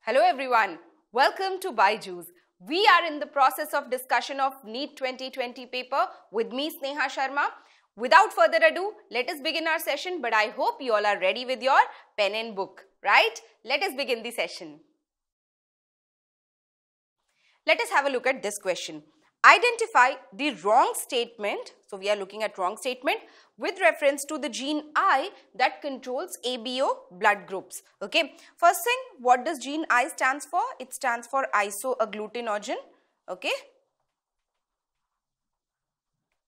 Hello everyone, welcome to BYJU'S. We are in the process of discussion of NEET 2020 paper with me Sneha Sharma. Without further ado, let us begin our session, but I hope you all are ready with your pen and book, right? Let us begin the session. Let us have a look at this question. Identify the wrong statement, so we are looking at wrong statement with reference to the gene I that controls ABO blood groups. Okay, first thing, what does gene I stands for? It stands for isoagglutinogen. Okay,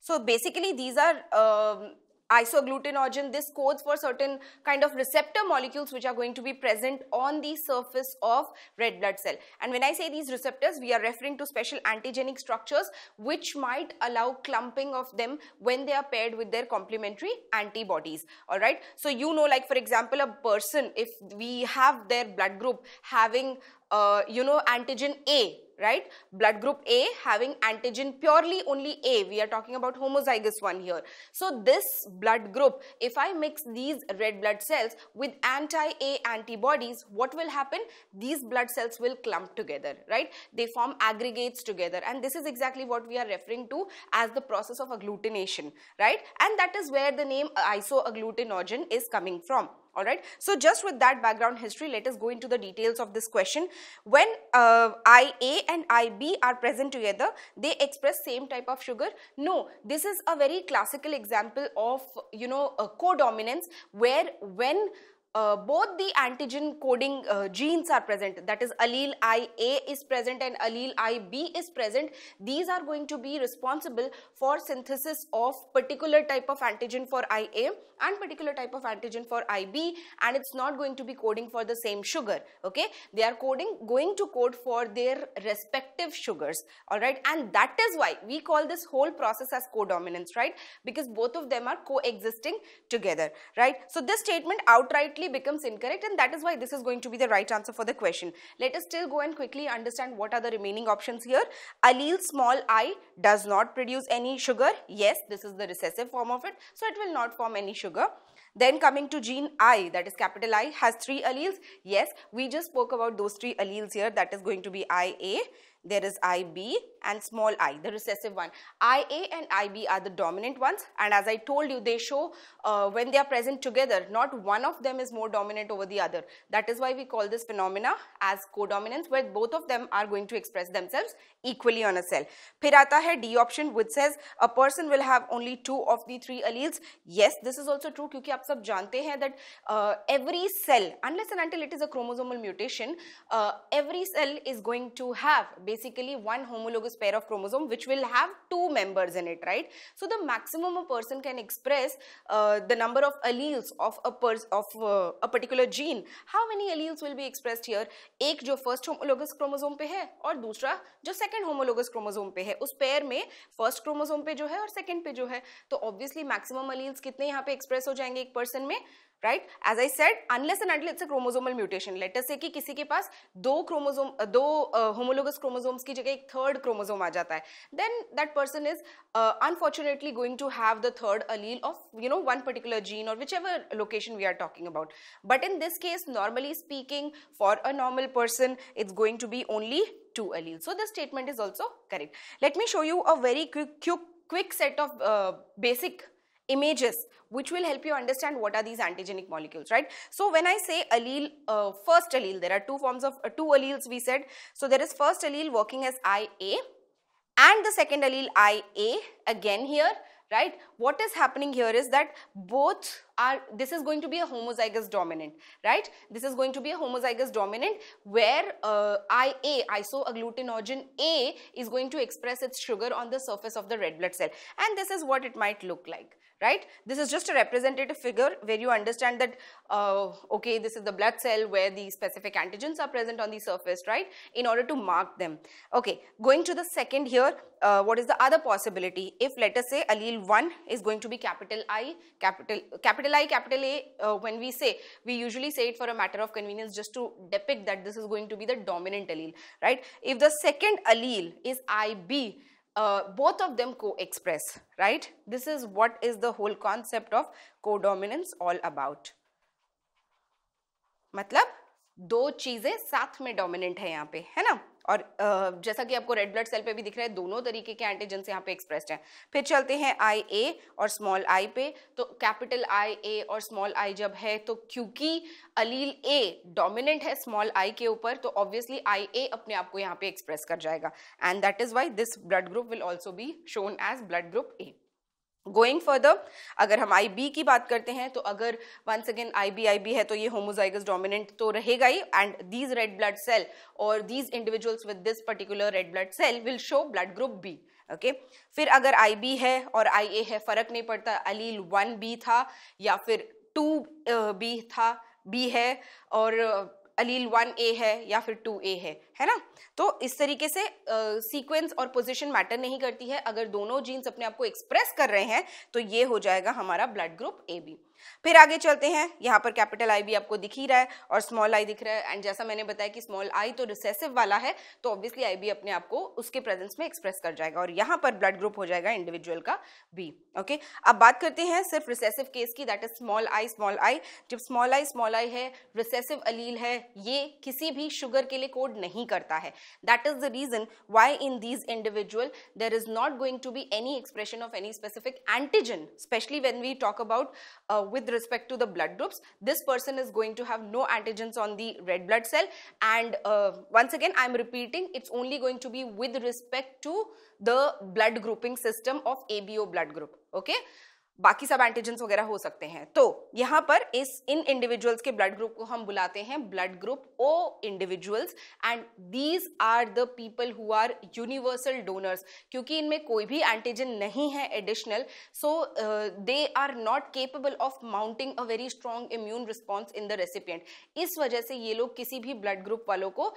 so basically these are isoagglutinogen. This codes for certain kind of receptor molecules which are going to be present on the surface of red blood cell. And when I say these receptors, we are referring to special antigenic structures which might allow clumping of them when they are paired with their complementary antibodies. Alright, so you know, like for example, a person, if we have their blood group having antigen A, right? Blood group A having antigen purely only A. We are talking about homozygous one here. So this blood group, if I mix these red blood cells with anti-A antibodies, what will happen? These blood cells will clump together, right? They form aggregates together, and this is exactly what we are referring to as the process of agglutination, right? And that is where the name isoagglutinogen is coming from. Alright, so just with that background history, let us go into the details of this question. When IA and IB are present together, they express same type of sugar? No, this is a very classical example of a codominance, where when both the antigen coding genes are present, that is allele IA is present and allele IB is present, these are going to be responsible for synthesis of particular type of antigen for IA and particular type of antigen for IB, and it's not going to be coding for the same sugar. Okay, they are going to code for their respective sugars. All right, and that is why we call this whole process as codominance, right? Because both of them are coexisting together, right? So this statement outrightly becomes incorrect, and that is why this is going to be the right answer for the question. Let us still go and quickly understand what are the remaining options here. Allele small I does not produce any sugar. Yes, this is the recessive form of it, so it will not form any sugar. Then coming to gene I, that is capital I, has 3 alleles. Yes, we just spoke about those 3 alleles here. That is going to be IA, there is IB and small I, the recessive one. IA and IB are the dominant ones, and as I told you, they show when they are present together, not one of them is more dominant over the other. That is why we call this phenomena as codominance, where both of them are going to express themselves equally on a cell. फिर आता है D option, which says a person will have only 2 of the 3 alleles. Yes, this is also true, क्योंकि आप सब जानते हैं that every cell, unless and until it is a chromosomal mutation, every cell is going to have basically one homologous pair of chromosome which will have 2 members in it, right? So the maximum a person can express the number of alleles of a particular gene. How many alleles will be expressed here? एक जो first homologous chromosome पे है और दूसरा जो second homologous chromosome पे है. उस pair में first chromosome पे जो है और second पे जो है, तो obviously maximum alleles कितने यहाँ पे express हो जाएंगे एक person में? Right? As I said, unless and until it's a chromosomal mutation. Let us say कि किसी के पास दो homologous chromosomes की जगह एक third chromosome आ जाता है, then that person is unfortunately going to have the third allele of one particular gene or whichever location we are talking about. But in this case, normally speaking, for a normal person, it's going to be only 2 alleles. So this statement is also correct. Let me show you a very quick set of basic images which will help you understand what are these antigenic molecules, right? So when I say allele, first allele, there are 2 forms of 2 alleles we said. So there is first allele working as IA and the second allele IA again here, right? What is happening here is that both are, this is going to be a homozygous dominant, right? This is going to be a homozygous dominant where IA, isoagglutinogen A, is going to express its sugar on the surface of the red blood cell, and this is what it might look like. Right? This is just a representative figure where you understand that, okay, this is the blood cell where the specific antigens are present on the surface, right? In order to mark them. Okay, going to the second here, what is the other possibility? If let us say allele 1 is going to be capital I, capital A, when we say, we usually say it for a matter of convenience just to depict that this is going to be the dominant allele, right? If the second allele is IB, both of them co-express, right? This is what is the whole concept of codominance all about. मतलब दो चीजें साथ में dominant है यहाँ पे, है ना। और जैसा कि आपको रेड ब्लड सेल पे भी दिख रहा है, दोनों तरीके के एंटीजन यहाँ पे एक्सप्रेस्ड हैं। फिर चलते हैं आई ए और स्मॉल आई पे। तो कैपिटल आई ए और स्मॉल आई जब है, तो क्योंकि अलील ए डोमिनेंट है स्मॉल आई के ऊपर, तो ऑब्वियसली आई ए अपने आप को यहाँ पे एक्सप्रेस कर जाएगा, and that is why this blood group will also be shown as blood group A. Going further, अगर हम आई बी की बात करते हैं, तो अगर वंस अगेन आई बी है, तो ये होमोजाइगस डोमिनेंट तो रहेगा ही, and these red blood cell और these individuals with this particular red blood cell will show blood group B. Okay, फिर अगर आई बी है और आई ए है, फर्क नहीं पड़ता अलील 1B था या फिर 2B था, बी है और अलील 1A है या फिर 2A है ना। तो इस तरीके से सीक्वेंस और पोजीशन मैटर नहीं करती है, अगर दोनों जीन्स अपने आप को एक्सप्रेस कर रहे हैं तो ये हो जाएगा हमारा ब्लड ग्रुप ए बी। फिर आगे चलते हैं, यहाँ पर कैपिटल आई भी आपको दिख ही रहा है और स्मॉल आई दिख रहा है, एंड जैसा मैंने बताया कि स्मॉल आई तो रिसेसिव वाला है, तो ऑब्वियसली आई भी अपने आप को उसके प्रेजेंस में एक्सप्रेस कर जाएगा, और यहाँ पर ब्लड ग्रुप हो जाएगा इंडिविजुअल का बी। ओके, अब बात करते हैं सिर्फ रिसेसिव केस की, that is small I small I. जब स्मॉल आई है, रिसेसिव अलील है, ये किसी भी शुगर के लिए कोड नहीं करता है। That is the reason why in these individual there is not going to be any expression of any specific antigen, especially when we talk about with respect to the blood groups. This person is going to have no antigens on the red blood cell, and once again I am repeating, it's only going to be with respect to the blood grouping system of ABO blood group. Okay, बाकी सब antigens वगैरह हो सकते हैं। तो यहाँ पर इन इंडिविजुअल्स के ब्लड ग्रुप को हम बुलाते हैं blood group O individuals, and these are the people who are universal donors. क्योंकि इनमें कोई भी एंटीजन नहीं है additional, so they are not capable of mounting a very strong immune response in the recipient. इस वजह से ये लोग किसी भी ब्लड ग्रुप वालों को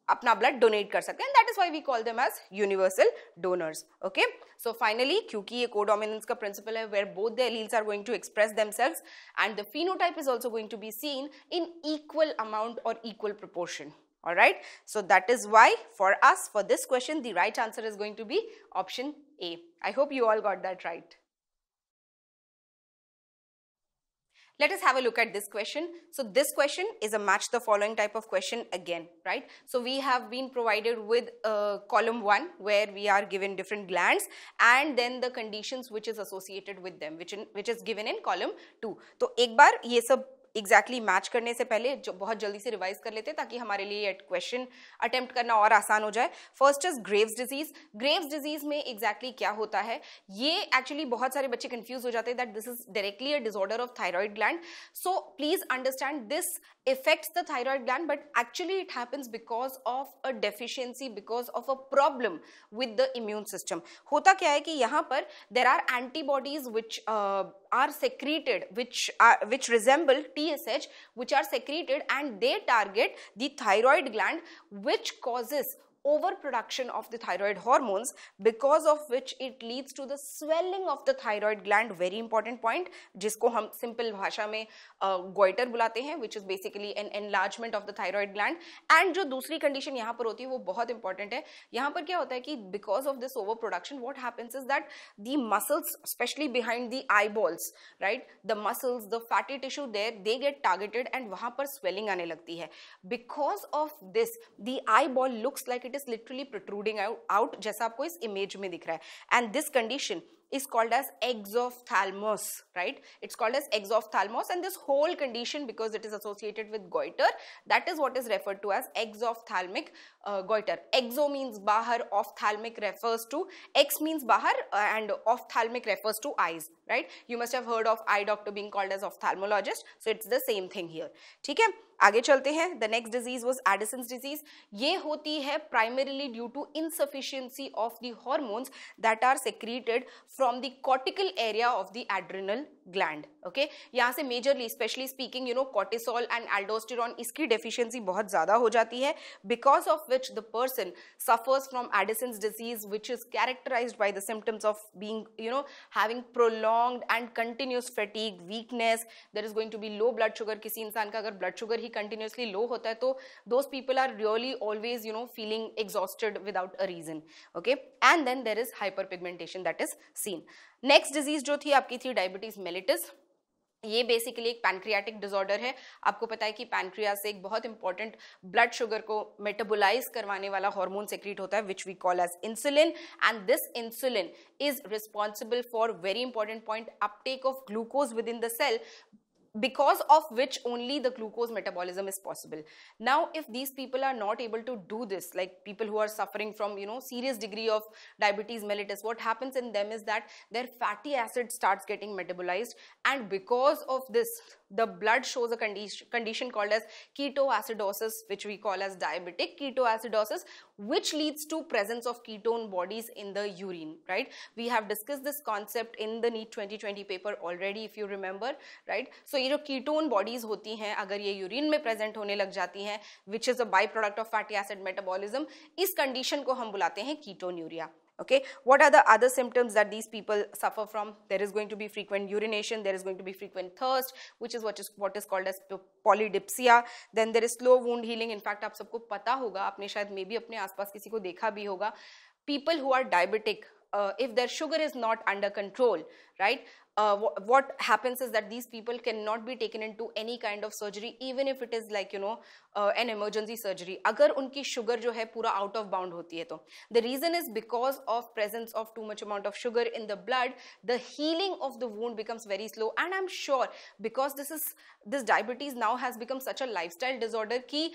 अपना ब्लड डोनेट कर सकते हैं, that is why we call them as universal donors. Okay, so finally क्योंकि ये कोडोमिनेंस का प्रिंसिपल है where both the alleles are going to express themselves and the phenotype is also going to be seen in equal amount or equal proportion. All right, so that is why for us, for this question, the right answer is going to be option A. I hope you all got that right. Let us have a look at this question. So this question is a match the following type of question again, right? So we have been provided with column 1 where we are given different glands and then the conditions which is associated with them, which is given in column 2. तो एक बार ये सब exactly match करने से पहले जो बहुत जल्दी से रिवाइज कर लेते हैं ताकि हमारे लिए ये क्वेश्चन अटेम्प्ट करना और आसान हो जाए। First is Graves disease. Graves disease में एग्जैक्टली क्या होता है, ये एक्चुअली बहुत सारे बच्चे कंफ्यूज हो जाते हैं that this is directly a disorder of thyroid gland. So please understand this affects the thyroid gland, but actually it happens because of a deficiency, because of a problem with the immune system. होता क्या है कि यहाँ पर there are antibodies which are secreted, which resemble TSH, which are secreted and they target the thyroid gland, which causes overproduction of the thyroid hormones, because of which it leads to the swelling of the thyroid gland. Very important point, जिसको हम simple भाषा में goiter बुलाते हैं, which is basically an enlargement of the thyroid gland. And जो दूसरी condition यहाँ पर होती है वो बहुत important है। यहाँ पर क्या होता है कि because of this overproduction, what happens is that the muscles, especially behind the eyeballs, right, the muscles, the fatty tissue there, they get targeted and वहाँ पर swelling आने लगती है। Because of this, the eyeball looks like it is literally protruding out, जैसा आपको इस image में दिख रहा है, and this condition is called as exophthalmos, right? It's called as exophthalmos, and this whole condition, because it is associated with goiter, that is what is referred to as exophthalmic goiter. Exo means bahar, ophthalmic refers to, X means bahar, and ophthalmic refers to eyes, right? You must have heard of eye doctor being called as ophthalmologist, so it's the same thing here. ठीक है, आगे चलते हैं। The next disease was Addison's disease. ये होती है primarily due to insufficiency of the hormones that are secreted from the cortical area of the adrenal gland. Okay, यहाँ से majorly, especially speaking, you know, cortisol and aldosterone, इसकी deficiency बहुत ज़्यादा हो जाती है, because of which the person suffers from Addison's disease, which is characterized by the symptoms of being, you know, having prolonged and continuous fatigue, weakness. There is going to be low blood sugar. किसी इंसान का अगर blood sugar ही continuously low होता है तो those people are really always, you know, feeling exhausted without a reason. Okay, and then there is hyperpigmentation that is seen. Next disease जो थी आपकी थी diabetes mellitus. ये बेसिकली एक पैनक्रियाटिक डिसऑर्डर है। आपको पता है कि पैनक्रियास से एक बहुत इंपॉर्टेंट ब्लड शुगर को मेटाबोलाइज करवाने वाला हार्मोन सेक्रेट होता है which we call as insulin, and this insulin is responsible for very important point uptake of glucose within the cell, because of which only the glucose metabolism is possible. Now if these people are not able to do this, like people who are suffering from, you know, serious degree of diabetes mellitus, what happens in them is that their fatty acid starts getting metabolized, and because of this the blood shows a condition called as ketoacidosis, which we call as diabetic ketoacidosis, which leads to presence of ketone bodies in the urine, right? We have discussed this concept in the NEET 2020 paper already, if you remember, right? So ये जो ketone bodies होती हैं अगर ये urine में present होने लग जाती हैं, which is a by product of fatty acid metabolism, इस कंडीशन को हम बुलाते हैं ketonuria. Okay, what are the other symptoms that these people suffer from? There is going to be frequent urination, there is going to be frequent thirst, which is what is called as polydipsia. Then there is slow wound healing. In fact, आप सबको पता होगा, आपने शायद मे भी अपने आसपास किसी को देखा भी होगा, people who are diabetic, if their sugar is not under control, right, what happens is that these people cannot be taken into any kind of surgery, even if it is like, you know, an emergency surgery. अगर उनकी sugar जो है पूरा out of bound होती है तो the reason is because of presence of too much amount of sugar in the blood, the healing of the wound becomes very slow. And I'm sure because this diabetes now has become such a lifestyle disorder कि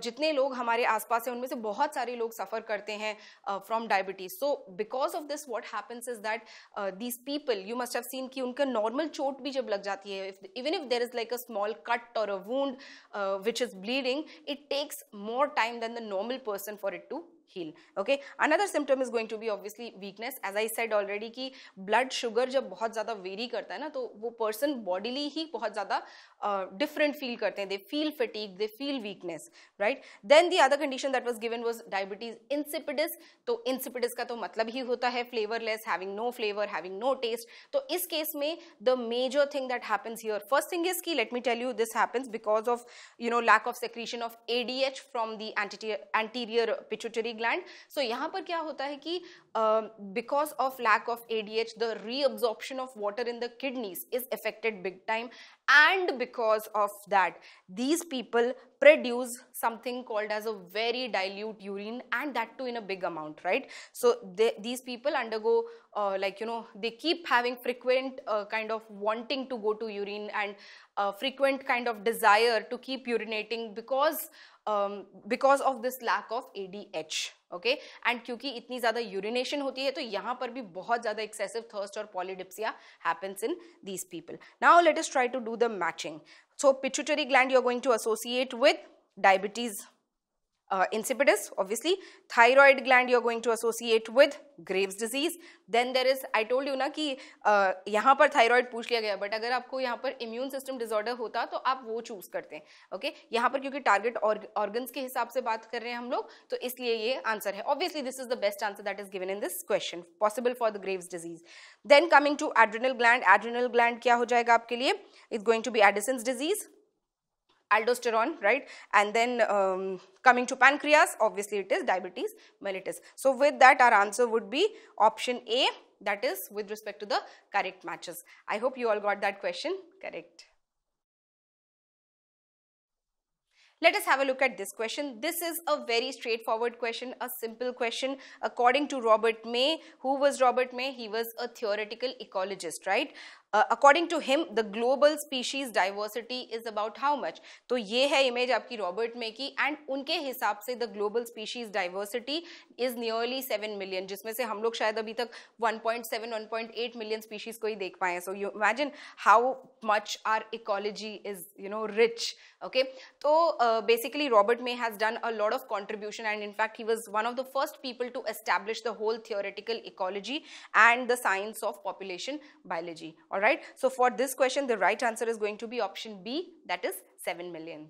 जितने लोग हमारे आसपास हैं उनमें से बहुत सारे लोग suffer करते हैं from diabetes. So because of this what happens is that these people, you must have seen कि उनका normal चोट भी जब लग जाती है, even if there is like a small cut or a wound which is bleeding, it takes more time than the normal person for it to heal. Okay, another symptom is going to be obviously weakness. As I said already कि blood sugar जब बहुत ज़्यादा vary करता है ना तो वो person bodily ही बहुत ज़्यादा different feel करते हैं. They feel fatigue, they feel weakness, right? Then the other condition that was given was diabetes insipidus. तो insipidus का तो मतलब ही होता है flavorless, having no flavor, having no taste. तो इस case में the major thing that happens here, first thing is कि let me tell you, this happens because of, you know, lack of secretion of ADH from the anterior pituitary gland. So यहाँ पर क्या होता है कि because of lack of ADH, the reabsorption of water in the kidneys is affected big time, and because of that these people produce something called as a very dilute urine, and that too in a big amount, right? So these people undergo like, you know, they keep having frequent kind of wanting to go to urine and frequent kind of desire to keep urinating because of this lack of ADH. Okay, and क्योंकि इतनी ज़्यादा urination होती है तो यहाँ पर भी बहुत ज़्यादा excessive thirst और polydipsia happens in these people. Now let us try to do the matching. So pituitary gland you are going to associate with diabetes insipidus, obviously. Thyroid gland you are going to associate with Graves disease. Then there is, I told you ना कि यहाँ पर thyroid पूछ लिया गया, but अगर आपको यहाँ पर immune system disorder होता तो आप वो choose करते हैं. Okay, यहाँ पर क्योंकि target organs के हिसाब से बात कर रहे हैं हम लोग तो इसलिए ये answer है. Obviously this is the best answer that is given in this question, possible for the Graves disease. Then coming to adrenal gland क्या हो जाएगा आपके लिए? It's going to be Addison's disease, aldosterone, right? And then coming to pancreas, obviously it is diabetes mellitus. So with that our answer would be option A, that is with respect to the correct matches. I hope you all got that question correct. Let us have a look at this question. This is a very straightforward question, a simple question. According to Robert May, who was Robert May? He was a theoretical ecologist, right? According to him, the global species diversity is about how much? तो ये है image आपकी Robert में की, and उनके हिसाब से the global species diversity is nearly 7 million, जिसमें से हम लोग शायद अभी तक 1.7, 1.8 million species को ही देख पाए हैं. So you imagine how much our ecology is, you know, rich. Okay, so basically Robert May has done a lot of contribution, and in fact he was one of the first people to establish the whole theoretical ecology and the science of population biology. All right, so for this question the right answer is going to be option B, that is 7 million.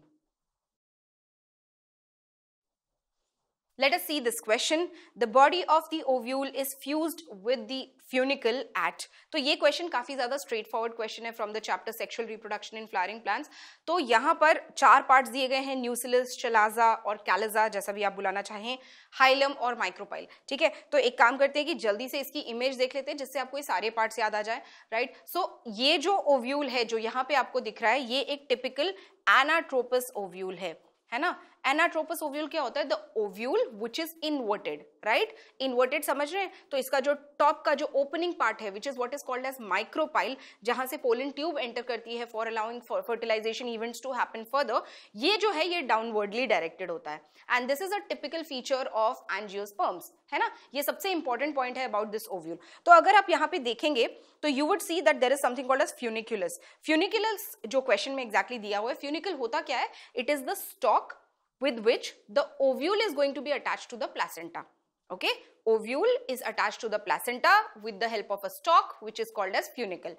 Let us see this question. The body of the ovule is fused with the funicle at. तो ये question काफी ज्यादा straight forward question है from the chapter sexual reproduction in flowering plants. तो यहाँ पर 4 parts दिए गए हैं, न्यूसिलस, चलाजा और कैलिजा, जैसा भी आप बुलाना चाहें, हाइलम और माइक्रोपाइल. ठीक है, तो एक काम करते हैं कि जल्दी से इसकी इमेज देख लेते हैं जिससे आपको ये सारे पार्ट्स याद आ जाए. राइट, सो ये जो ओव्यूल है जो यहाँ पे आपको दिख रहा है, ये एक टिपिकल एनाट्रोपस ओव्यूल है ना. एनाट्रोपस ओव्यूल क्या होता है? The ovule which is inverted. Right, inverted समझ रहे हैं. तो इसका जो टॉप का जो ओपनिंग पार्ट है which is what is called as micropyle, जहां से पोलन ट्यूब एंटर करती है for allowing fertilisation events to happen further, ये जो है ये डाउनवर्डली डायरेक्टेड होता है. And this is a typical feature of angiosperms, है ना. ये सबसे इंपॉर्टेंट पॉइंट है अबाउट दिस ओव्यूल. तो अगर आप यहाँ पे देखेंगे तो you would see that there is something called as funiculus. Funiculus जो क्वेश्चन में एग्जैक्टली दिया हुआ है, फ्यूनिकल होता क्या है? It is the stock with which the ovule is going to be attached to the placenta. Okay, ovule is attached to the placenta with the help of a stalk which is called as funicle.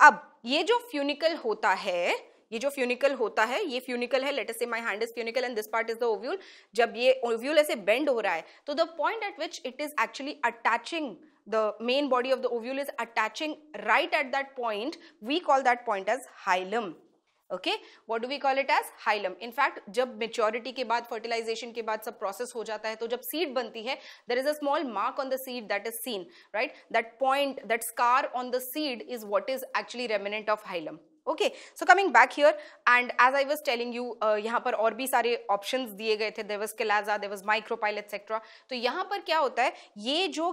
अब ये जो funicle होता है, ये funicle है, let us say my hand is funicle and this part is the ovule. जब ये ovule ऐसे bend हो रहा है, तो the point at which it is actually attaching, the main body of the ovule is attaching right at that point, we call that point as hilum. Okay, what do we call it as? Hilum. In fact, जब maturity के बाद, fertilization के बाद सब process हो जाता है, तो जब seed बनती है, there is a small mark on the seed that is seen, right? That point, that scar on the seed is what is actually remnant of hilum. Okay, so coming back here, and as I was telling you, यहाँ पर और भी सारे options दिए गए थे. There was chalaza, there was micropyle, etc. तो यहाँ पर क्या होता है? ये जो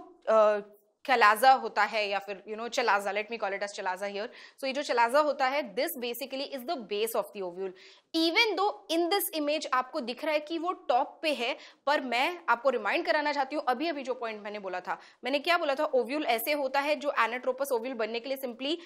कैलाजा होता है या फिर chalaza, let me call it as chalaza here. So ये जो चलाजा होता है, this basically is the base of the ovule. Even though in this image आपको दिख रहा है कि वो टॉप पे है, पर मैं आपको रिमाइंड कराना चाहती हूँ अभी अभी जो पॉइंट मैंने बोला था. मैंने क्या बोला था? ओव्यूल ऐसे होता है जो एनाट्रोपस ओव्यूल बनने के लिए सिंपली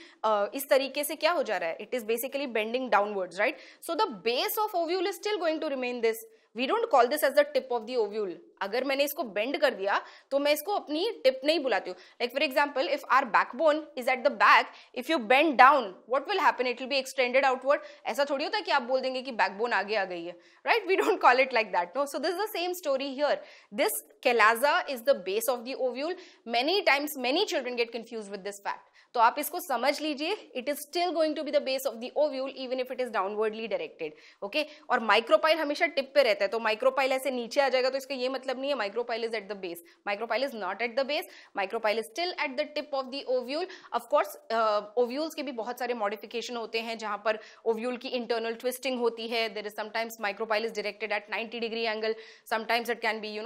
इस तरीके से क्या हो जा रहा है? It is basically bending downwards. Right, so the base of ovule is still going to remain this. We don't call this as the tip of the ovule. अगर मैंने इसको बेंड कर दिया तो मैं इसको अपनी टिप नहीं बुलाती हूँ. Like for example, if our backbone is at the back, if you bend down, what will happen? It will be extended outward. ऐसा थोड़ी होता है कि आप बोल देंगे कि बैकबोन आगे आ गई है. Right? We don't call it like that. No. So this is the same story here. This chalaza is the base of the ovule. Many times, many children get confused with this fact. तो आप इसको समझ लीजिए, it is still going to be the base of the ovule even if it is downwardly directed. Okay, और micropyle हमेशा tip पे रहता है, तो माइक्रोपाइल ऐसे नीचे आ जाएगा तो इसका ये मतलब नहीं है micropyle is at the base. Micropyle is not at the base, micropyle is still at the tip of the ovule. Of course ovules के भी बहुत सारे मॉडिफिकेशन होते हैं जहां पर ओव्यूल की इंटरनल ट्विस्टिंग होती है. There is sometimes micropyle is directed at 90 degree angle, sometimes it can be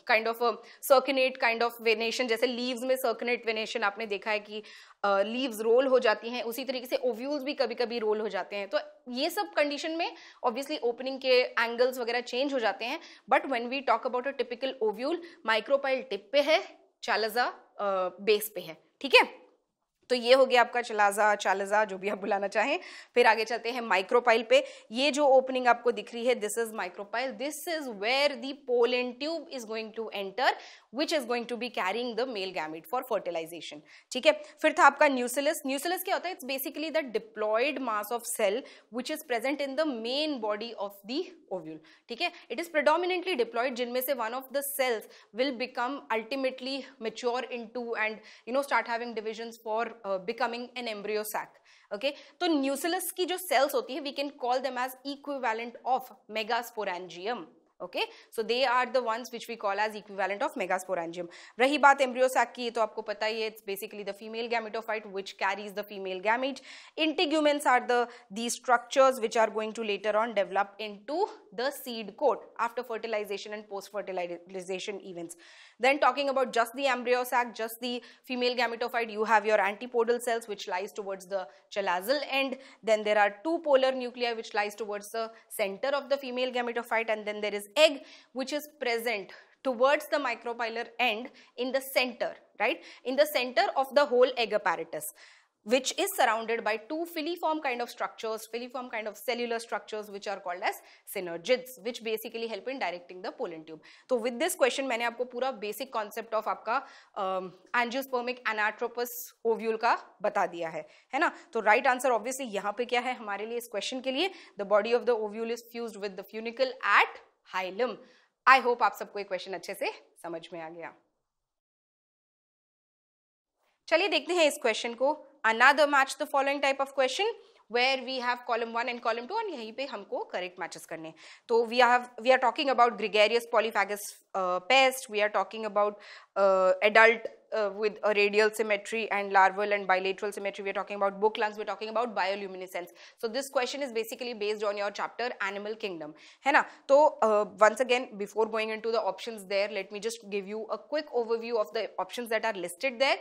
kind of circulate kind of venation, जैसे लीव्स में सर्कुलेट वेनेशन आपने देखा है कि लीव्स रोल हो जाती हैं, उसी तरीके से ओव्यूल्स भी कभी कभी रोल हो जाते हैं. तो ये सब कंडीशन में ऑब्वियसली ओपनिंग के एंगल्स वगैरह चेंज हो जाते हैं. But when we talk about a typical ovule, micropyle tip पे है, चलाजा बेस पे है. ठीक है, तो ये हो गया आपका चलाजा, चालाजा, जो भी आप बुलाना चाहें. फिर आगे चलते हैं माइक्रोपाइल पे. ये जो ओपनिंग आपको दिख रही है, this is micropyle. This is where the pollen tube is going to enter, which is going to be carrying the male gamete for fertilization. ठीक है, फिर था आपका न्यूसिलस. न्यूसिलस क्या होता है? It's basically the diploid mass of cell which is present in the main body of the ovule. ठीक है, it is predominantly diploid, जिनमें से one of the cells will become ultimately mature into and start having divisions for becoming an embryo sac. Okay, तो न्यूसिलस की जो cells होती है, we can call them as equivalent of megasporangium. Okay, so they are the ones which we call as equivalent of megasporangium. रही बात embryo sac की, तो आपको पता ही है, it's basically the female gametophyte which carries the female gamete. Integuments are these structures which are going to later on develop into the seed coat after fertilization and post-fertilization events. Then talking about just the embryo sac, just the female gametophyte, you have your antipodal cells which lies towards the chalazal end. Then there are two polar nuclei which lies towards the center of the female gametophyte, and then there is egg which is present towards the micropylar end in the center, right? In the center of the whole egg apparatus, which is surrounded by two filiform kind of structures, filiform kind of cellular structures which are called as synergids, which basically help in directing the pollen tube. तो with this question मैंने आपको पूरा basic concept of आपका angiospermic anatropous ovule का बता दिया है ना? तो right answer obviously यहाँ पे क्या है हमारे लिए इस question के लिए? The body of the ovule is fused with the funicle at hilum. I hope आप सबको ये क्वेश्चन अच्छे से समझ में आ गया। चलिए देखते हैं इस क्वेश्चन को। Another match the following type of question where we have column 1 and column 2 और यहीं पे हमको correct matches करने। तो we are talking about gregarious polyphagous pest, we are talking about adult with a radial symmetry and larval and bilateral symmetry, we are talking about book lungs, we are talking about bioluminescence. So this question is basically based on your chapter Animal Kingdom, है ना। तो once again before going into the options there, let me just give you a quick overview of the options that are listed there.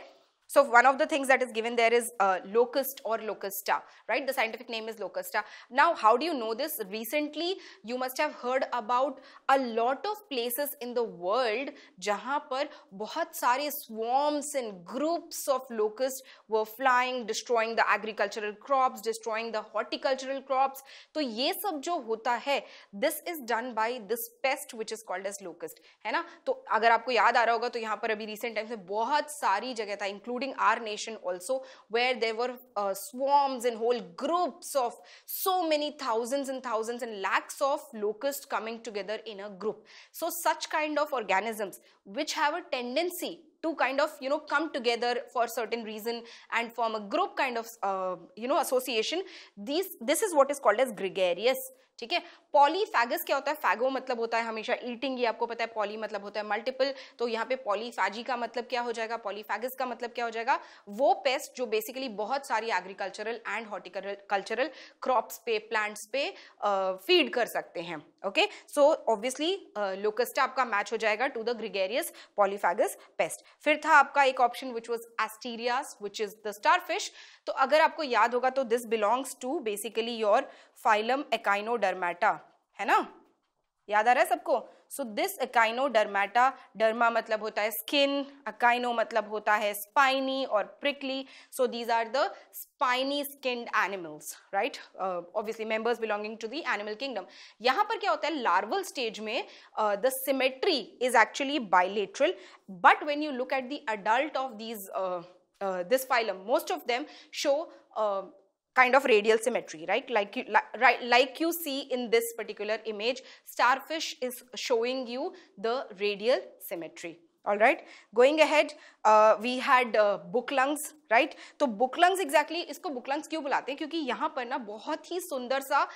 So one of the things that is given there is locust or locusta, right? The scientific name is locusta. Now, how do you know this? Recently, you must have heard about a lot of places in the world जहाँ पर बहुत सारे swarms and groups of locusts were flying, destroying the agricultural crops, destroying the horticultural crops. तो ये सब जो होता है, this is done by this pest which is called as locust, है ना। तो अगर आपको याद आ रहा होगा तो यहाँ पर अभी recent times में बहुत सारी जगह था, including our nation also, where there were swarms and whole groups of so many thousands and thousands and lakhs of locusts coming together in a group. So such kind of organisms which have a tendency to kind of come together for certain reason and form a group kind of association, this is what is called as gregarious, ठीक है। पॉलीफैगस क्या होता है? फैगो मतलब होता है हमेशा eating, ये आपको पता है। पॉली मतलब होता है मल्टीपल, तो यहाँ पे पॉलीफैजी का मतलब क्या हो जाएगा, पॉलीफैगस का मतलब क्या हो जाएगा? वो पेस्ट जो बेसिकली बहुत सारी एग्रीकल्चरल एंड हॉर्टिकल्चरल क्रॉप्स पे, प्लांट्स पे फीड कर सकते हैं। ओके, सो ऑब्वियसली लोकस्टा आपका मैच हो जाएगा to the gregarious polyphagous pest. फिर था आपका एक option which was asterias which is the starfish. तो अगर आपको याद होगा तो this belongs to basically your phylum echinodermata, है ना, याद आ रहा है सबको? सो दिस एकाइनोडर्माटा, डर्मा मतलब होता है स्किन, एकाइनो मतलब होता है स्पाइनी और prickly, so these are the spiny skinned animals, right, obviously members belonging to the animal kingdom. यहाँ पर क्या होता है, लार्वल स्टेज में the symmetry is actually bilateral, but when you look at the adult of these this phylum, most of them show kind of radial symmetry, right? Like you see in this particular image, starfish is showing you the radial symmetry. All right, going ahead, we had book lungs, right? तो book lungs exactly, इसको book lungs क्यों बुलाते हैं? क्योंकि यहाँ पर ना बहुत ही सुंदर सा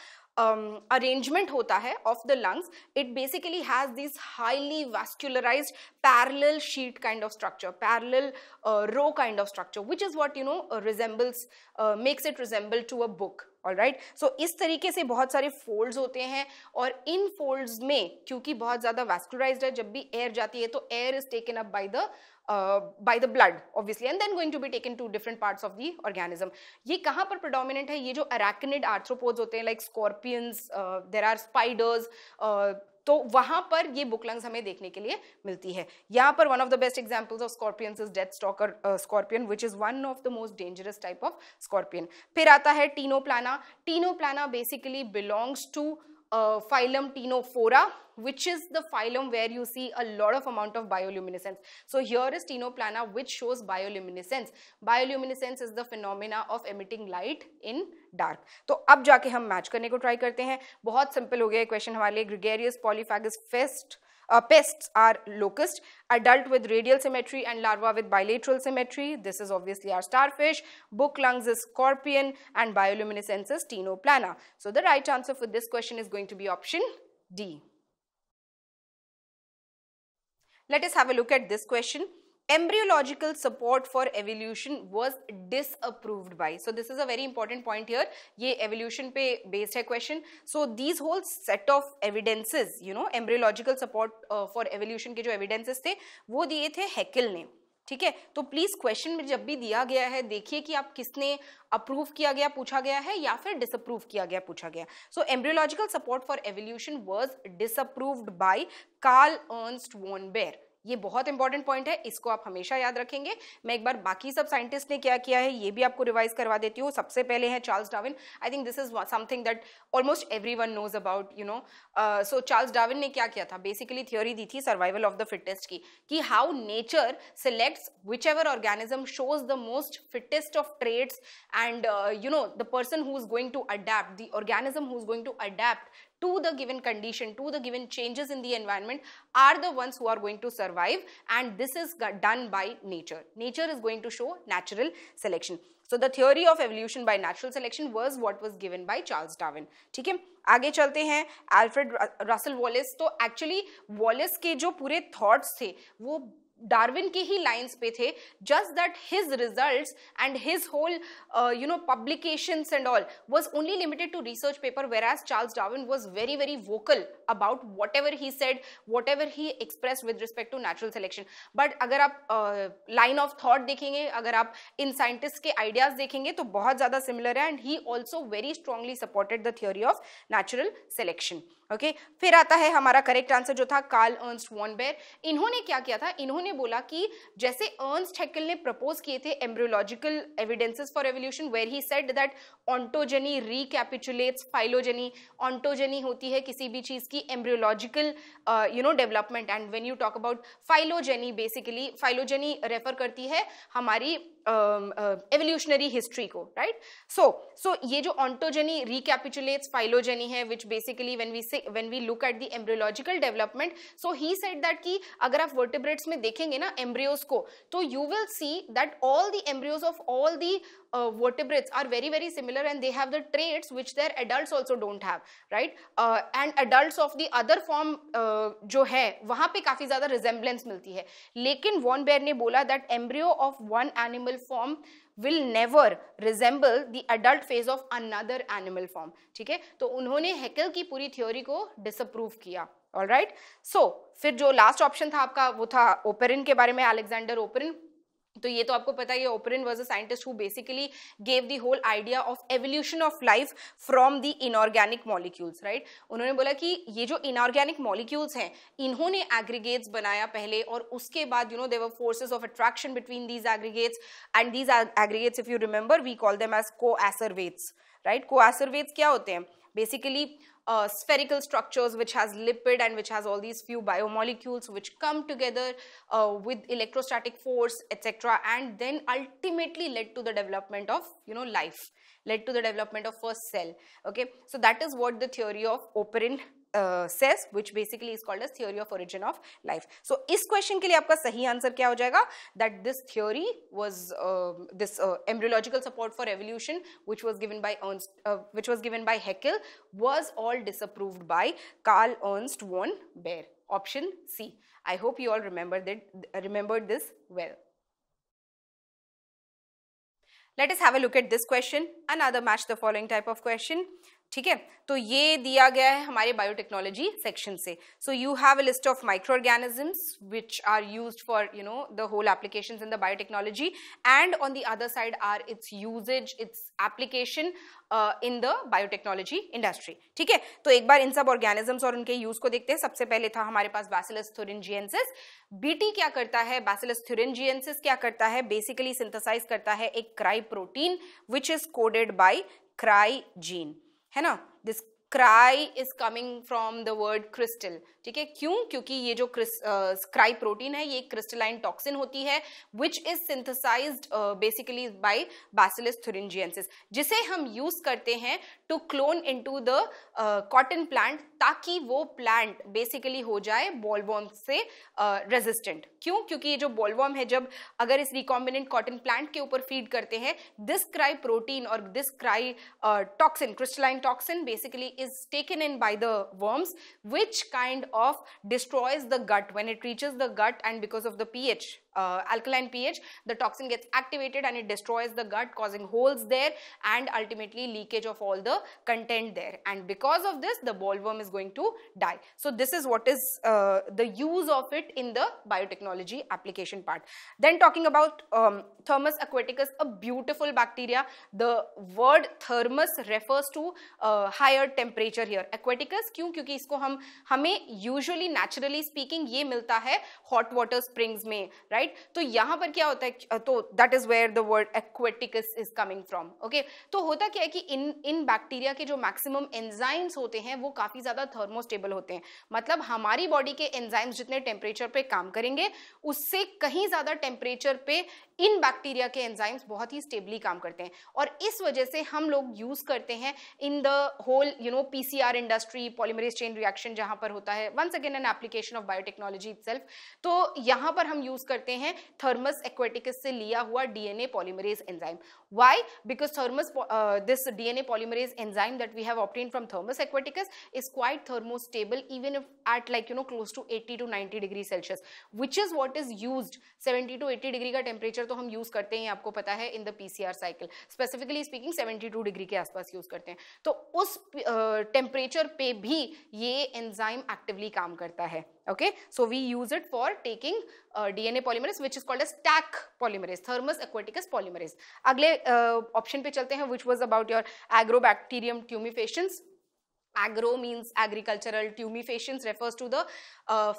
arrangement होता है of the lungs. It basically has this highly vascularized parallel sheet kind of structure, parallel row kind of structure, which is what resembles, makes it resemble to a book. All right, so इस तरीके से बहुत सारे folds होते हैं और इन folds में क्योंकि बहुत ज़्यादा vascularized है, जब भी air जाती है तो air is taken up by the blood obviously and then going to be taken to different parts of the organism. ये कहाँ पर predominant है? ये जो arachnid arthropods होते हैं like scorpions, there are spiders, तो वहां पर ये बुक लंग्स हमें देखने के लिए मिलती है। यहाँ पर one of the best examples of scorpions is death stalker scorpion which is one of the most dangerous type of scorpion. फिर आता है Ctenoplana. Ctenoplana basically belongs to phylum Ctenophora, which is the phylum where you see a lot of amount of bioluminescence. So here is Ctenoplana which shows bioluminescence. Bioluminescence is the phenomena of emitting light in dark. तो अब जाके हम match करने को try करते हैं। बहुत simple हो गया क्वेश्चन हमारे लिए। Gregarious polyphagous pests are locust, adult with radial symmetry and larva with bilateral symmetry. This is obviously our starfish. Book lungs is scorpion and bioluminescence is Ctenoplana. So the right answer for this question is going to be option D. Let us have a look at this question. Embryological support for evolution was disapproved by. So this is a very important point here. ये evolution पे based है question. So these whole set of evidences, embryological support for evolution के जो evidences थे वो दिए थे Hückel ने, ठीक है। तो प्लीज क्वेश्चन में जब भी दिया गया है देखिए कि आप किसने अप्रूव किया गया पूछा गया है या फिर डिसअप्रूव किया गया पूछा गया। So embryological support for evolution was disapproved by Karl Ernst von Baer. ये बहुत इंपॉर्टेंट पॉइंट है, इसको आप हमेशा याद रखेंगे। मैं एक बार बाकी सब साइंटिस्ट ने क्या किया है ये भी आपको रिवाइज करवा देती हूँ। सबसे पहले है Charles Darwin. I think this is something that almost everyone knows about, so Charles Darwin ने क्या किया था, बेसिकली थियोरी दी थी सर्वाइवल ऑफ द फिटेस्ट की, कि how nature selects whichever organism shows the most fittest of traits and the person who is going to adapt, the organism who is going to adapt to the given condition, to the given changes in the environment, are the ones who are going to survive, and this is done by nature. Nature is going to show natural selection. So the theory of evolution by natural selection was what was given by Charles Darwin. ठीक है, आगे चलते हैं. Alfred Russell Wallace. तो actually Wallace के जो पूरे thoughts थे वो डार्विन के ही लाइंस पे थे, just that his results and his whole publications and all was only limited to research paper, whereas Charles Darwin was very very vocal about whatever he said, whatever he expressed with respect to natural selection. But अगर आप line of thought देखेंगे, अगर आप इन scientists के ideas देखेंगे तो बहुत ज़्यादा similar है, and he also very strongly supported the theory of natural selection. Okay, फिर आता है हमारा करेक्ट आंसर जो था कार्ल अर्नस्ट वॉन बेयर. इन्होंने क्या किया था, इन्होंने बोला कि जैसे अर्नस्ट हैकेल ने प्रपोज किए थे embryological evidences for evolution, where he said that ontogeny recapitulates phylogeny. Ontogeny होती है किसी भी चीज की embryological development, and when you talk about phylogeny, basically phylogeny refer करती है हमारी एवोल्यूशनरी हिस्ट्री को, राइट. सो ये जो ऑन्टोजेनी रिकैपिचुलेट्स फाइलोजेनी है, which basically when we look at the embryological development, so he said that कि अगर आप vertebrates में देखेंगे ना embryos को, तो you will see that all the embryos of all the vertebrates are very very similar, and they have the traits which their adults also don't have, right. And adults of the other form जो है वहाँ पे काफी ज्यादा resemblance मिलती है. लेकिन von bear ने बोला that embryo of one animal form will never resemble the adult phase of another animal form. ठीक है, तो उन्होंने हैकेल की पूरी थ्योरी को डिसअप्रूव किया. ऑलराइट, सो फिर जो लास्ट ऑप्शन था आपका वो था ओपेरिन के बारे में, अलेक्जेंडर ओपेरिन. तो ये तो आपको पता है, Oparin was a scientist who basically gave the whole idea of evolution of life from the inorganic molecules, right. उन्होंने बोला कि ये जो इनऑर्गेनिक मॉलिक्यूल्स हैं इन्होंने एग्रीगेट्स बनाया पहले, और उसके बाद there were forces of attraction between these aggregates, and these aggregates if you remember we call them as coacervates, right. Coacervates क्या होते हैं, basically spherical structures which has lipid and which has all these few biomolecules which come together with electrostatic force, etc., and then ultimately led to the development of life, led to the development of first cell. Okay, so that is what the theory of Operin says, which basically is called as theory of origin of life. So इस question के लिए आपका सही answer क्या हो जाएगा, that this theory was this embryological support for evolution which was given by Haeckel was all disapproved by Carl Ernst von Baer. Option C. I hope you all remembered this well. Let us have a look at this question. Another match the following type of question. ठीक है, तो ये दिया गया है हमारे biotechnology section से. So you have a list of microorganisms which are used for the whole applications in the biotechnology, and on the other side are its usages, its application in the biotechnology industry. ठीक है, तो एक बार इन सब organisms और उनके use को देखते हैं. सबसे पहले था हमारे पास बैसिलस thuringiensis. बीटी क्या करता है, बैसिलस thuringiensis क्या करता है, बेसिकली सिंथेसाइज करता है एक cry protein which is coded by cry gene, है ना. This cry is coming from the word crystal. ठीक है, क्यों, क्योंकि ये जो क्राई प्रोटीन है ये क्रिस्टलाइन टॉक्सिन होती है which is synthesised basically by Bacillus thuringiensis, जिसे हम यूज करते हैं to clone into the cotton plant, ताकि वो प्लांट बेसिकली हो जाए बॉलवॉर्म से रेजिस्टेंट. क्यों, क्योंकि ये जो बॉलवॉर्म है जब अगर इस रिकॉम्बिनेंट कॉटन प्लांट के ऊपर फीड करते हैं, दिस क्राई प्रोटीन और this cry toxin, crystalline toxin basically is taken in by the worms, which kind of destroys the gut when it reaches the gut, and because of the pH, alkaline pH, the toxin gets activated and it destroys the gut, causing holes there and ultimately leakage of all the content there, and because of this the bollworm is going to die. So this is what is the use of it in the biotechnology application part. Then talking about Thermus aquaticus, a beautiful bacteria. The word thermus refers to higher temperature here. Aquaticus क्यों, क्योंकि इसको हमें usually naturally speaking ये मिलता है hot water springs में, right? Right. तो यहाँ पर क्या होता है, तो that is where the word aquaticus is coming from. Okay, तो होता क्या है कि इन बैक्टीरिया के जो मैक्सिमम एंजाइम्स होते हैं वो काफी ज्यादा थर्मोस्टेबल होते हैं. मतलब हमारी बॉडी के एंजाइम्स जितने टेम्परेचर पे काम करेंगे उससे कहीं ज्यादा टेम्परेचर पे इन बैक्टीरिया के एंजाइम्स बहुत ही स्टेबली काम करते हैं. और इस वजह से हम लोग यूज करते हैं in the whole PCR industry, polymerase chain reaction जहां पर होता है, once again an application of biotechnology itself. तो यहां पर हम यूज करते हैं थर्मस एक्वेटिकस से लिया हुआ DNA polymerase enzyme. Why? Because this DNA polymerase enzyme that we have obtained from Thermus aquaticus is quite thermostable even if at close to 80 to 90 degree Celsius, which is what is used. 70 to 80 degree का temperature तो हम use करते हैं, आपको पता है, in the PCR cycle. Specifically speaking 72 degree के आसपास use करते हैं. तो उस temperature पे भी ये enzyme actively काम करता है. Okay, so we use it for taking DNA polymerase which is called as TAC polymerase, Thermus aquaticus polymerase. अगले ऑप्शन पे चलते हैं, which was about your Agrobacterium tumefaciens. Agro means agricultural, tumefaciens refers to the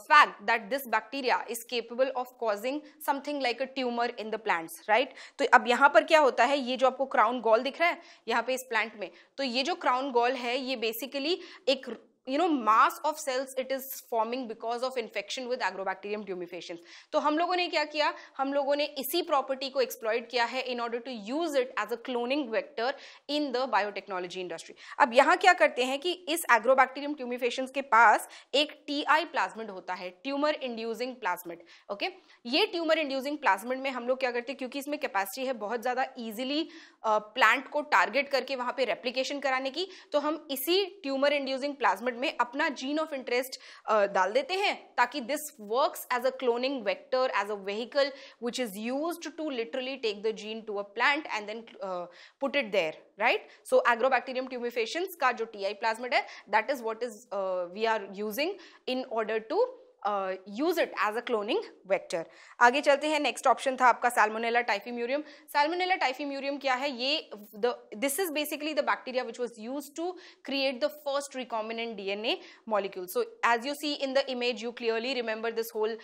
fact that this bacteria is capable of causing something like a tumor in the plants, right? तो अब यहाँ पर क्या होता है, ये जो आपको क्राउन गॉल दिख रहा है यहाँ पे इस प्लांट में, तो ये जो क्राउन गॉल है ये बेसिकली एक mass of cells it is forming because of infection with Agrobacterium tumefaciens. तो हम लोगों ने क्या किया, हम लोगों ने इसी प्रॉपर्टी को एक्सप्लॉइट किया है in order to use it as a cloning vector in the biotechnology industry. अब यहाँ क्या करते हैं कि इस Agrobacterium tumefaciens के पास एक TI प्लाज्मिड होता है, ट्यूमर इंड्यूसिंग प्लाज्मिड. ओके, ये ट्यूमर इंड्यूसिंग प्लाज्मिड में हम लोग क्या करते हैं, क्योंकि इसमें कैपेसिटी है बहुत ज्यादा इजीली प्लांट को टारगेट करके वहां पे रेप्लिकेशन कराने की, तो हम इसी ट्यूमर इंड्यूसिंग प्लाज्मिड में अपना जीन ऑफ इंटरेस्ट डाल देते हैं ताकि this works as a cloning vector, as a vehicle which is used to literally take the gene to a plant and then put it there, right. So agrobacterium tumefaciens का जो Ti plasmid है, that is what is we are using in order to use it as a cloning vector. आगे चलते हैं, next option था आपका Salmonella टाइफीम्यूरियम. Salmonella टाइफीम्यूरियम क्या है, ये this is basically the bacteria which was used to create the first recombinant DNA molecule. So as you see in the image, you clearly remember this whole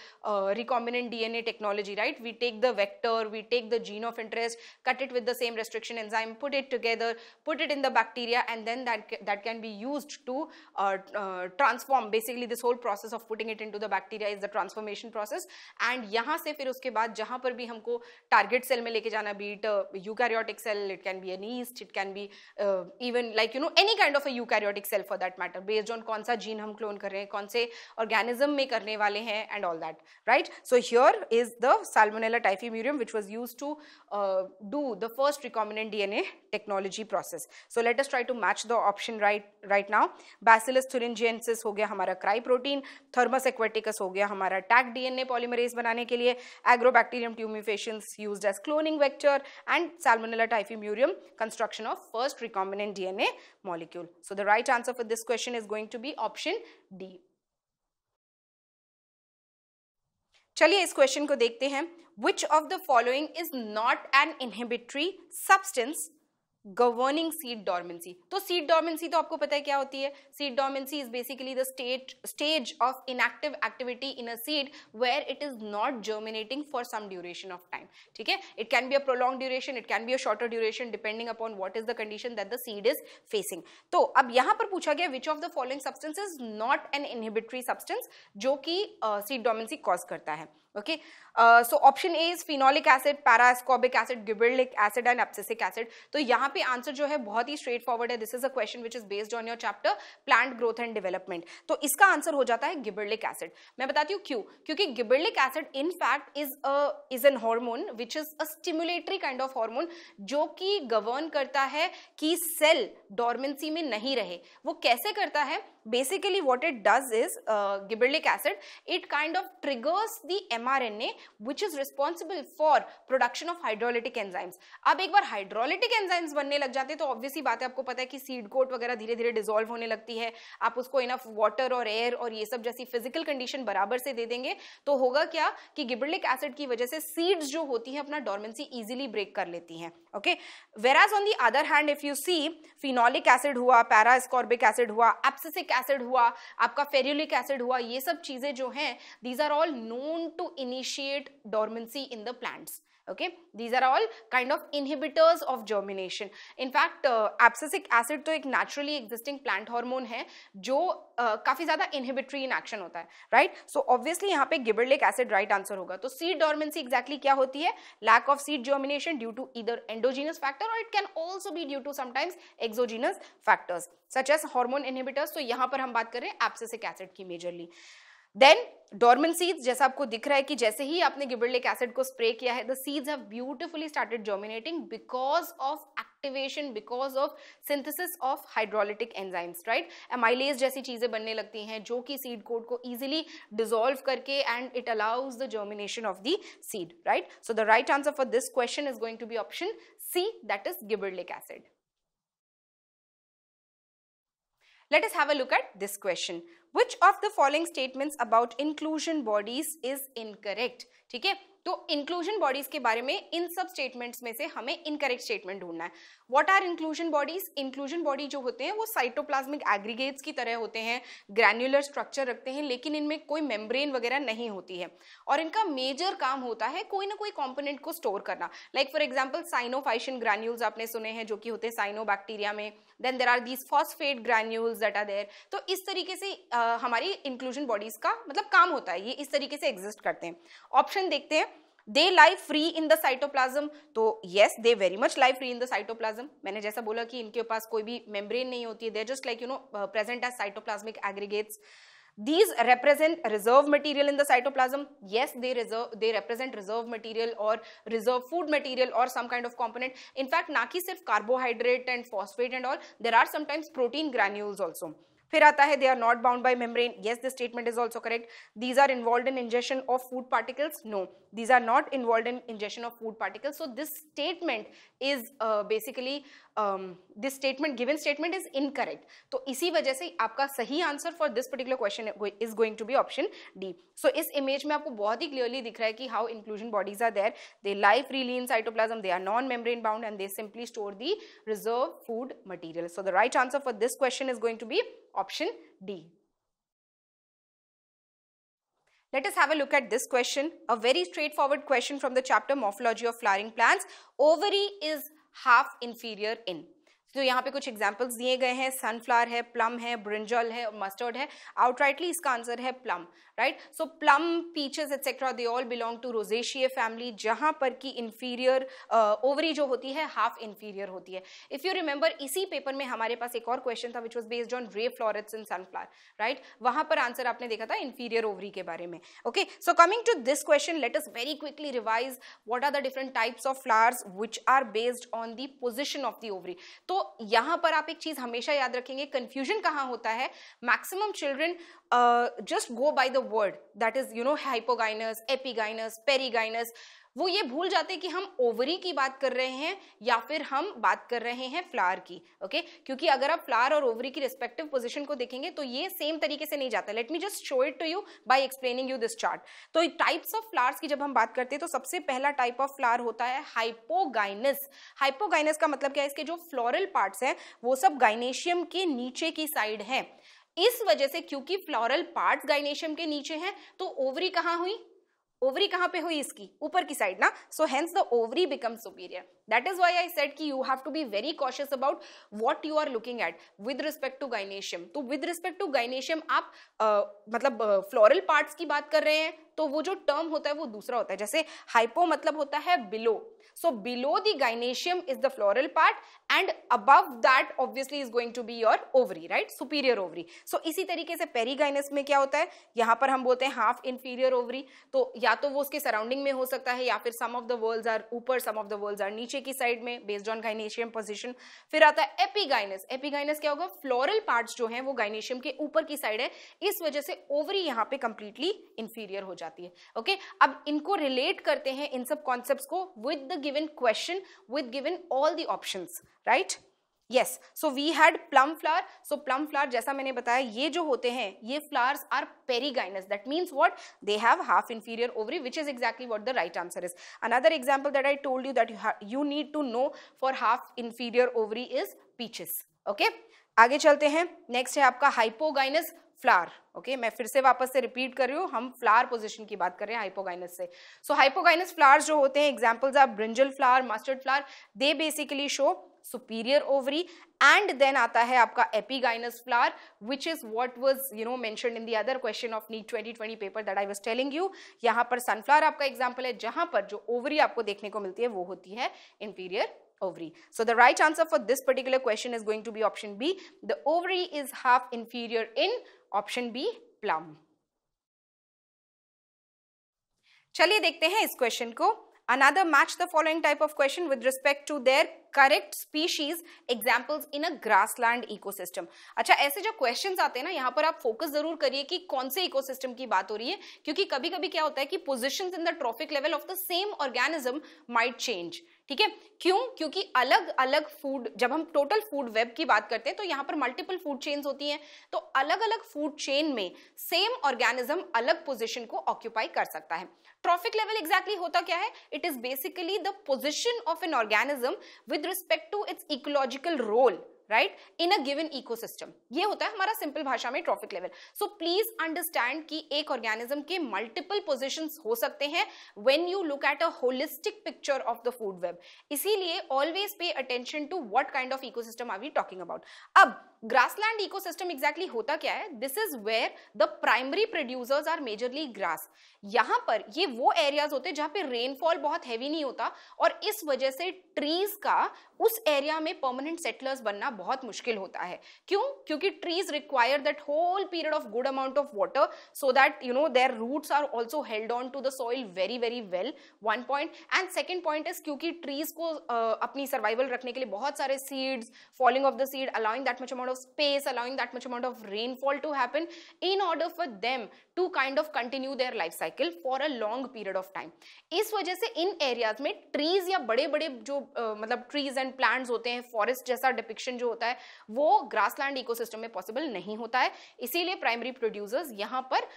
recombinant DNA technology, right? We take the vector, we take the gene of interest, cut it with the same restriction enzyme, put it together, put it in the bacteria, and then that can be used to transform. Basically this whole process of putting it into the bacteria is the transformation process. And यहां से फिर उसके बाद जहां पर भी हमको target cell में लेके जाना, be it eukaryotic cell, it can be an yeast, it can be even like any kind of a eukaryotic cell for that matter, based on कौन सा जीन हम क्लोन कर रहे हैं, कौन से ऑर्गेनिज्म में करने वाले हैं and all that, right. So here is the salmonella typhimurium which was used to do the first recombinant DNA technology process. So let us try to match the option right now. Bacillus thuringiensis हो गया हमारा cry protein, Thermus aquaticus हो गया हमारा tag DNA polymerase बनाने के लिए, agrobacterium tumefaciens used as cloning vector, and salmonella typhimurium construction of first recombinant DNA molecule. So the right answer for this question is going to be option D. चलिए इस question को देखते हैं. Which of the following is not an inhibitory substance governing seed dormancy? तो seed dormancy तो आपको पता है क्या होती है. Seed dormancy is basically the stage of inactive activity in a seed where it is not germinating for some duration of time. ठीक है, it can be a prolonged duration, it can be a shorter duration depending upon what is the condition that the seed is facing. तो अब यहाँ पर पूछा गया which of the following substance is not an inhibitory substance जो कि seed dormancy cause करता है. Okay, so option A is phenolic acid, para-ascorbic acid, gibberellic acid and abscisic acid. तो यहाँ पे आंसर जो है बहुत ही स्ट्रेट फॉरवर्ड है. This is a question which is based on your chapter plant growth and development. तो इसका answer हो जाता है गिबरेलिक एसिड. मैं बताती हूँ क्यों. क्योंकि gibberellic acid in fact is an hormone which is a stimulatory kind of hormone जो कि गवर्न करता है कि सेल डॉर्मेंसी में नहीं रहे. वो कैसे करता है? Basically what it does is gibberellic acid, it kind of triggers the mRNA which is responsible for production of hydrolytic enzymes. अब एक बार hydrolytic enzymes बनने लग जाते हैं तो ऑब्वियसली बात है, आपको पता है कि सीड कोट वगैरह धीरे धीरे डिसॉल्व होने लगती है. आप उसको इनफ वाटर और एयर और ये सब जैसी फिजिकल कंडीशन बराबर से दे देंगे तो होगा क्या कि गिबरेलिक एसिड की वजह से सीड्स जो होती हैं अपना डॉर्मेंसी इजीली ब्रेक कर लेती हैं. Okay, whereas on the other hand if you see phenolic acid हुआ, para-ascorbic acid हुआ, abscisic एसिड हुआ, आपका फेरुलिक एसिड हुआ, ये सब चीजें जो हैं these are all known to to initiate dormancy in the plants. Okay, these are all kind of inhibitors of germination. In fact, abscisic acid तो एक naturally existing plant hormone है जो काफी ज्यादा inhibitory in action होता है, right? So obviously यहाँ पे gibberellic acid right answer होगा. तो seed dormancy exactly क्या होती है? Lack of seed germination due to either endogenous factor or it can also be due to sometimes exogenous factors such as hormone inhibitors. तो यहाँ पर हम बात कर रहे हैं abscisic acid की majorly. Then dormant seeds, जैसा आपको दिख रहा है कि जैसे ही आपने गिबरेलिक एसिड को स्प्रे किया है, the seeds have beautifully started germinating because of activation, because of synthesis of hydrolytic enzymes, right? Amylase जैसी चीजें बनने लगती हैं जो कि seed coat को easily dissolve करके and it allows the germination of the seed, right? So the right answer for this question is going to be option C, that is gibberellic acid. Let us have a look at this question. Which of the following statements about inclusion bodies is incorrect? ठीक है, तो inclusion bodies के बारे में इन सब statements में से हमें इनकरेक्ट स्टेटमेंट ढूंढना है. What are inclusion bodies? Inclusion body जो होते हैं वो साइटोप्लाज्मिक एग्रीगेट्स की तरह होते हैं, ग्रैन्युलर स्ट्रक्चर रखते हैं, लेकिन इनमें कोई मेम्ब्रेन वगैरह नहीं होती है और इनका मेजर काम होता है कोई ना कोई कंपोनेंट को स्टोर करना. Like for example cyanophycin granules आपने सुने हैं जो कि होते हैं साइनोबैक्टीरिया में. Then there are these phosphate granules that are there. तो इस तरीके से हमारी इंक्लूजन बॉडीज का मतलब काम होता है, ये इस तरीके से एग्जिस्ट करते हैं. ऑप्शन देखते हैं. दे लाई फ्री इन द साइटोप्लाज्म, तो yes they very much lie free in the cytoplasm. मैंने जैसा बोला कि इनके पास कोई भी मेम्ब्रेन नहीं होती है, they just like present as cytoplasmic aggregates. These represent reserve material in the cytoplasm. Yes, they represent reserve material or reserve food material or some kind of component. In fact, ना कि सिर्फ carbohydrate and phosphate and all, there are sometimes protein granules also. फिर आता है they are not bound by membrane. Yes, this statement is also correct. These are involved in ingestion of food particles. No, these are not involved in ingestion of food particles. So this statement is basically this statement, given statement is incorrect. तो इसी वजह से आपका सही answer for this particular question is going to be option D. So इस image में आपको बहुत ही clearly दिख रहा है कि how inclusion bodies are there. They lie freely in cytoplasm. They are non-membrane bound and they simply store the reserve food material. So the right answer for this question is going to be option D. Let us have a look at this question. A very straightforward question from the chapter Morphology of Flowering Plants. Ovary is half inferior in. तो यहाँ पे कुछ examples दिए गए हैं. Sunflower है, plum है, brinjal है, मस्टर्ड है. आउटराइटली इसका आंसर है plum, right? So plum, peaches etcetera they all belong to rosaceae family, जहां पर की इंफीरियर ओवरी जो होती है हाफ इंफीरियर होती है. इफ यू रिमेंबर इसी पेपर में हमारे पास एक और क्वेश्चन था which was based on ray florets in sunflower, right? वहां पर आंसर आपने देखा था इंफीरियर ओवरी के बारे में. Okay, so coming to this question, let us very quickly revise what are the different types of flowers which are based on the position of the ovary. तो यहां पर आप एक चीज हमेशा याद रखेंगे, कंफ्यूजन कहां होता है. Maximum children just go by the word, that is hypogynous, epigynous, perigynous. वो ये भूल जाते हैं कि हम ओवरी की बात कर रहे हैं या फिर हम बात कर रहे हैं फ्लावर की. ओके, क्योंकि अगर आप फ्लावर और ओवरी की रिस्पेक्टिव पोजीशन को देखेंगे तो ये सेम तरीके से नहीं जाता. Let me just show it to you by explaining you this chart. तो टाइप्स ऑफ फ्लावर्स की जब हम बात करते हैं तो सबसे पहला टाइप ऑफ फ्लावर होता है हाइपोगाइनस. हाइपोगाइनस का मतलब क्या है, इसके जो फ्लोरल पार्ट्स हैं वो सब गाइनेशियम के नीचे की साइड है. इस वजह से क्योंकि फ्लोरल पार्ट्स गाइनेशियम के नीचे हैं तो ओवरी कहां हुई, ओवरी कहां पे हुई, इसकी ऊपर की साइड ना. So hence the ovary becomes superior. That is why I said कि you have to be very cautious about what you are looking at with respect to gynoecium. तो with respect to gynoecium आप मतलब floral parts की बात कर रहे हैं तो वो जो term होता है वो दूसरा होता है. जैसे hypo मतलब होता है below. So below the gynoecium is the floral part and above that obviously is going to be your ovary, right? Superior ovary. So इसी तरीके से perigynous में क्या होता है, यहाँ पर हम बोलते हैं half inferior ovary. तो या तो वो उसके surrounding में हो सकता है या फिर some of the whorls are ऊपर, some of the whorls are नीचे की साइड में बेस्ड ऑन गाइनेशियम पोजीशन. फिर आता है एपिगाइनस. एपिगाइनस क्या होगा, फ्लोरल पार्ट्स जो हैं वो गाइनेशियम के ऊपर की साइड है, इस वजह से ओवरी यहाँ पे कंप्लीटली इंफीरियर हो जाती है. ओके, अब इनको रिलेट करते हैं इन सब कॉन्सेप्ट्स को with the given question, with given all the options, right? Yes, so we had plum flower. So plum flower जैसा मैंने बताया ये जो होते हैं ये flowers are perigynous. That means what? They have half inferior ovary, which is exactly what the right answer is. Another example that I told you that you need to know for half inferior ovary is peaches. Okay? आगे चलते हैं. Next है आपका hypogynous flower, okay मैं फिर से वापस से रिपीट कर रही हूँ, हम फ्लावर पोजीशन की बात कर रहे हैं हाइपोगाइनस से। सो हाइपोगाइनस फ्लावर्स जो होते हैं, examples are brinjal flower, mustard flower, they basically show superior ovary. And then आता है आपका epigynous flower, which is what was mentioned in the other question of NEET 2020 paper that I was telling you. यहाँ पर sunflower आपका example है, जहां पर जो ओवरी आपको देखने को मिलती है वो होती है inferior ovary. So the right answer for this particular question is going to be option B. The ovary is half inferior in option B, plum. चलिए देखते हैं इस क्वेश्चन को। Another match the following type of question with respect to their correct species examples in a grassland ecosystem. अच्छा, ऐसे जो questions आते हैं ना, यहाँ पर आप फोकस जरूर करिए कि कौन से इकोसिस्टम की बात हो रही है, क्योंकि कभी कभी क्या होता है कि positions in the trophic level of the same organism might change. ठीक है, क्यों? क्योंकि अलग अलग फूड, जब हम टोटल फूड वेब की बात करते हैं तो यहाँ पर मल्टीपल फूड चेन्स होती हैं, तो अलग अलग फूड चेन में सेम ऑर्गेनिज्म अलग पोजीशन को ऑक्यूपाई कर सकता है। ट्रॉफिक लेवल एग्जैक्टली होता क्या है? It is basically the position of an organism with respect to its ecological role, right, in a given ecosystem. ये होता है हमारा सिंपल भाषा में trophic level. So please understand कि एक ऑर्गेनिज्म के मल्टीपल पोजीशंस हो सकते हैं when you look at a holistic picture of the food web. इसीलिए always pay attention to what kind of ecosystem are we talking about. अब grassland ecosystem exactly होता क्या है? This is where the primary producers are majorly grass. यहां पर ये वो areas होते हैं जहां पे रेनफॉल बहुत हैवी नहीं होता, और इस वजह से ट्रीज का उस एरिया में परमानेंट सेटलर्स बनना बहुत मुश्किल होता है। क्यों? क्योंकि trees require that whole period of good amount of water so that their roots are also held on to the soil very very well, one point. And second point is क्योंकि trees को अपनी survival रखने के लिए बहुत सारे seeds, falling of the seed, allowing that much amount of space, allowing that much amount of rainfall to happen in order for them to kind of continue their life cycle for a long period of time. इस वजह से इन areas में trees या बड़े बड़े जो मतलब trees and plants होते हैं, फॉरेस्ट जैसा डिपिक्शन जो होता है वो ग्रासलैंड इकोसिस्टम में पॉसिबल नहीं होता है। इसीलिए प्राइमरी प्रोड्यूसर्स यहाँ पर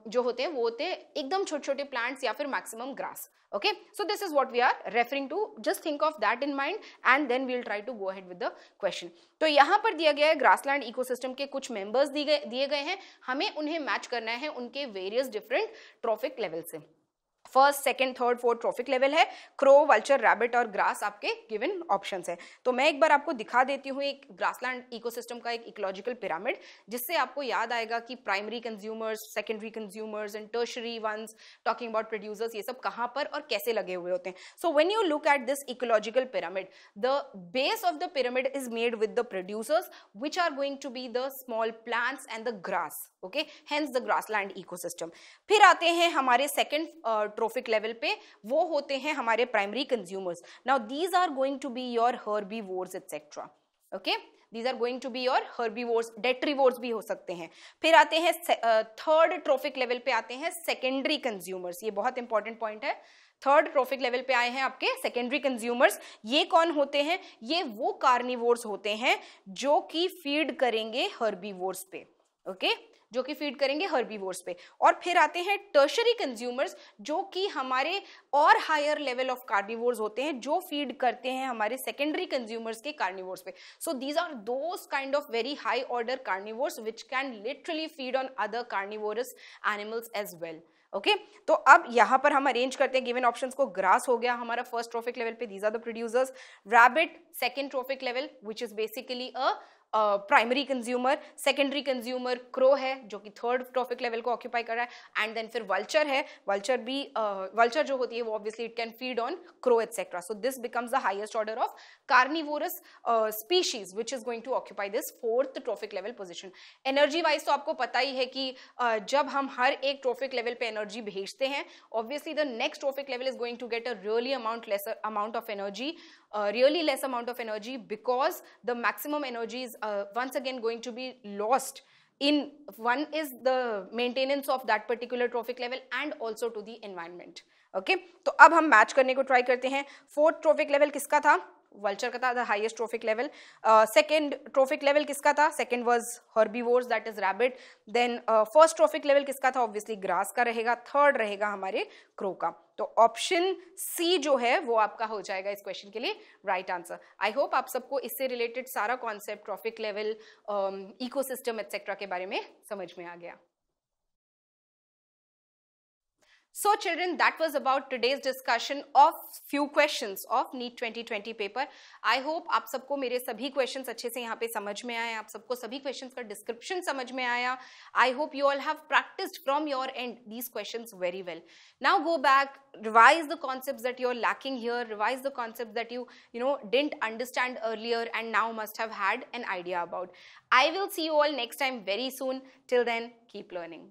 जो होते हैं वो होते हैं एकदम छोटे छोटे प्लांट्स या फिर maximum grass. Okay, so this is what we are referring to. Just think of that in mind and then we'll try to go ahead with the question. तो यहाँ पर दिया गया है ग्रासलैंड इकोसिस्टम के कुछ मेंबर्स दिए गए हैं, हमें उन्हें मैच करना है उनके वेरियस डिफरेंट ट्रॉफिक लेवल से। First, second, third, fourth trophic level है। क्रो, वल्चर, रैबिट और ग्रास आपके गिवन ऑप्शंस है। तो मैं एक बार आपको दिखा देती हूँ एक ग्रासलैंड इकोसिस्टम का एक इकोलॉजिकल पिरामिड, जिससे आपको याद आएगा कि primary consumers, secondary consumers and tertiary ones, talking about producers, ये सब कहाँ पर और कैसे लगे हुए होते हैं। So when you look at this ecological pyramid, the base of the pyramid is made with the producers which are going to be the small plants and the grass, okay, hence the grassland ecosystem. फिर आते हैं हमारे second trophic level पे, वो होते हैं हमारे primary consumers. Now these are going to be your herbivores etcetera, okay, these are going to be your herbivores, detritivores भी हो सकते हैं। फिर आते हैं थर्ड ट्रॉफिक लेवल पे आते हैं सेकेंडरी कंज्यूमर्स। ये बहुत इंपॉर्टेंट पॉइंट है। थर्ड ट्रॉफिक लेवल पे आए हैं आपके सेकेंडरी कंज्यूमर्स। ये कौन होते हैं? ये वो कार्निवोर्स होते हैं जो कि फीड करेंगे हर्बीवोर्स पे, ओके, जो कि फीड करेंगे हर्बीवोर्स पे। और फिर आते हैं टर्शरी कंज्यूमर्स, जो कि हमारे और हायर लेवल ऑफ कार्निवोर्स होते हैं, जो फीड करते हैं हमारे सेकेंडरी कंज्यूमर्स के कार्निवोर्स पे। So these are those kind of very high order carnivores which can literally feed on other carnivorous animals as well, okay. तो अब यहाँ पर हम अरेंज करते हैं गिवन ऑप्शंस को। ग्रास हो गया हमारा फर्स्ट ट्रॉफिक लेवल पे, these are the producers. Rabbit second trophic level which is basically a primary consumer. Secondary consumer crow है जो कि थर्ड ट्रॉफिक लेवल को ऑक्यूपाई कर रहा है। एंड देन फिर वल्चर है। वल्चर भी वल्चर जो होती है वो obviously it can feed on crow etcetera. So this becomes the highest order of carnivorous species which is going to occupy this fourth trophic level position. Energy wise तो आपको पता ही है कि जब हम हर एक ट्रॉफिक लेवल पे एनर्जी भेजते हैं, obviously the next trophic level is going to get a really lesser amount of energy, really less amount of energy, because the maximum energy is once again going to be lost in one is the maintenance of that particular trophic level and also to the environment, okay। तो अब हम match करने को try करते हैं। Fourth trophic level किसका था? vulture का था the highest trophic level. Second trophic level किसका था? Second was herbivores, that is rabbit. Then first trophic level किसका था? Obviously grass का रहेगा. Third रहेगा हमारे crow का. तो ऑप्शन सी जो है वो आपका हो जाएगा इस क्वेश्चन के लिए राइट आंसर. आई होप आप सबको इससे रिलेटेड सारा concept, trophic level, ecosystem etcetera के बारे में समझ में आ गया. So children, that was about today's discussion of few questions of NEET 2020 paper. I hope आप सबको मेरे सभी questions अच्छे से यहाँ पे समझ में आए, आप सबको सभी questions का description समझ में आया. I hope you all have practiced from your end these questions very well. Now go back, revise the concepts that you're lacking here, revise the concepts that you didn't understand earlier and now must have had an idea about. I will see you all next time very soon. Till then, keep learning.